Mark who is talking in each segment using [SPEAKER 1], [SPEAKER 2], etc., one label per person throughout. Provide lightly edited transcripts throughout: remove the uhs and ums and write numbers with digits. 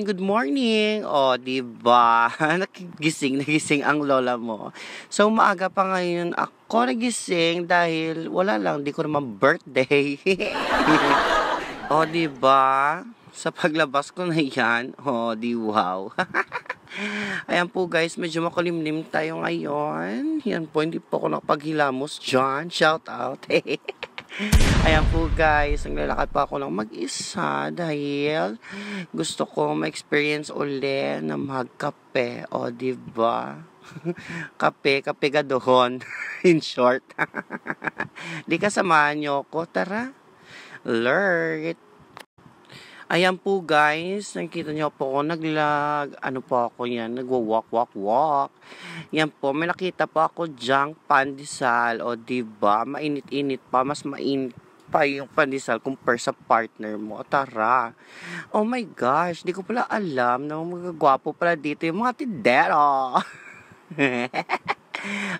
[SPEAKER 1] good morning. O, diba? Nagising ang lola mo. So, maaga pa ngayon ako nagising dahil wala lang, di ko naman birthday. O, diba? Sa paglabas ko na yan, o, di wow. Ayan po guys, medyo makulimlim tayo ngayon. Yan po, hindi po ako nakapaghilamos dyan. Shout out. Ayan po guys, naglalakad pa ako ng mag-isa dahil gusto ko ma-experience uli na magkape. O, diba? Kape gadohon. In short. Di kasamahan nyo ko. Tara. Alert. Ayan po guys, nakikita nyo po ako, ano po ako yan, nagwa-walk. Yan po, may nakita po ako dyang pandesal, o diba, mainit-init pa, mas mainit pa yung pandesal compare sa partner mo. Tara. Oh my gosh, di ko pala alam na magagwapo pala dito yung mga tindero.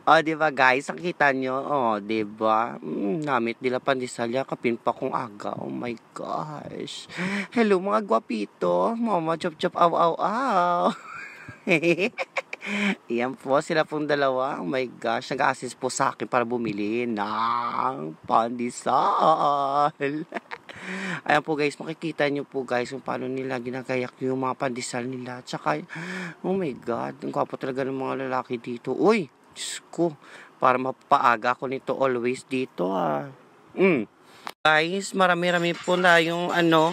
[SPEAKER 1] O, diba guys, nakita nyo? O, diba? Namit nila pandesal, yakapin pa kong aga. Oh my gosh. Hello mga gwapito. Mama, chop chop, aw aw aw. Yan po, sila pong dalawa. Oh my gosh, nag-assist po sa akin para bumili ng pandesal. Ayan po guys, makikita nyo po guys kung paano nila ginagayak yung mga pandesal nila. Tsaka, oh my god, ang gwapo talaga ng mga lalaki dito. Uy, Diyos ko, para mapaaga ko nito always dito Guys, marami-rami po na yung ng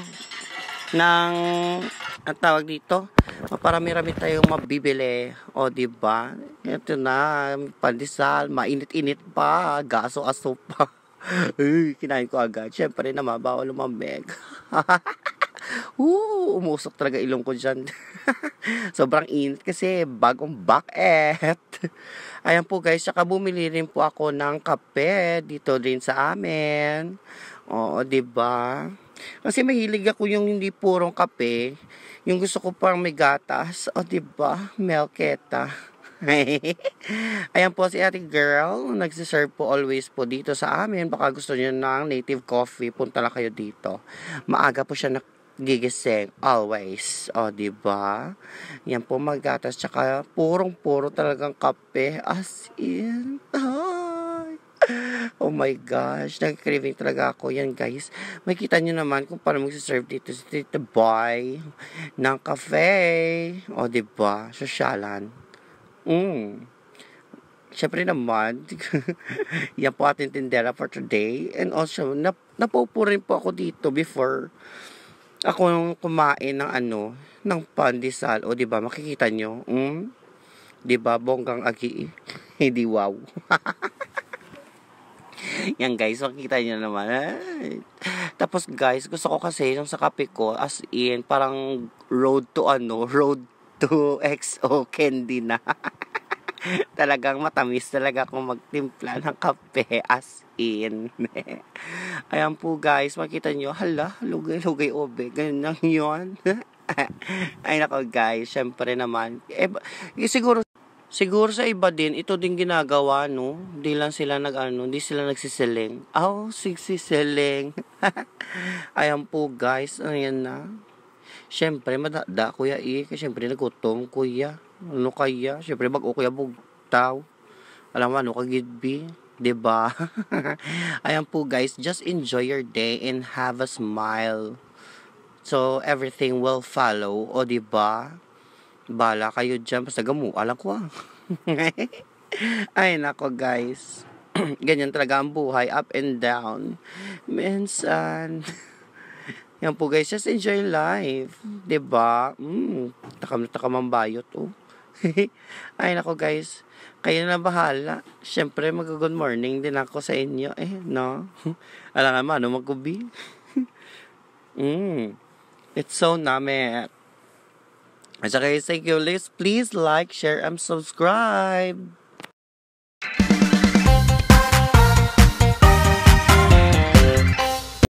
[SPEAKER 1] ang tawag dito. Marami-rami tayong mabibili. O, diba? Ito na, pandesal, mainit-init pa, gaso-aso pa. Ay, kinain ko agad. Siyempre naman, bawal lumambeg. Umusok talaga ilong ko dyan. Sobrang init kasi bagong baket. Ayan po guys, saka bumili rin po ako ng kape dito din sa amin. Oo, diba? Kasi mahilig ako yung hindi purong kape. Yung gusto ko parang may gatas. O, diba? Melketa. Ayan po si ate girl, nagsiserve po always po dito sa amin. Baka gusto niyo ng native coffee, punta lang kayo dito. Maaga po siya gigising always. O, diba? Yan po magatas, tsaka purong-puro talagang kape. As in, ay. Oh my gosh, nag-craving talaga ako. Yan guys, makikita nyo naman kung paano magsiserve dito si Tita Boy ng cafe. O, diba? Sosyalan. Siyempre naman, yan po ating tindera for today. And also, napupo rin po ako dito before ako nung kumain ng pandesal. O, diba, makikita nyo? Diba, bonggang agi. Hindi wow. Yan guys, makikita nyo naman. Tapos guys, gusto ko kasi yung sa kape ko, as in, parang road to XO candy na. Talagang matamis talaga kung magtimpla ng kape, as in. Ayan po guys, makita nyo, hala, lugay obe, ganyan lang yun. Ay nako guys, syempre naman, siguro sa iba din, ito din ginagawa, no? Di lang sila di sila nagsiseleng. Sigsiseleng. Ayan po guys, ayan na. Siyempre, madada, kuya kasi siyempre nagutom, kuya. Ano kaya? Siyempre, bago kuya bugtaw. Alam mo, ano kagidbi? Diba? Ayan po guys, just enjoy your day and have a smile. So, everything will follow. O, diba? Bala kayo dyan, basta alam ko Ay, nako guys. Ganyan talaga ang buhay, up and down. Minsan... Yan po guys, just enjoy life. Diba? Takam na takam ang bayot, Ay nako guys, kayo na bahala. Siyempre, mag-good morning din ako sa inyo. No? Alam nga, magkubi? It's so namit. At saka, thank you. Please like, share, and subscribe.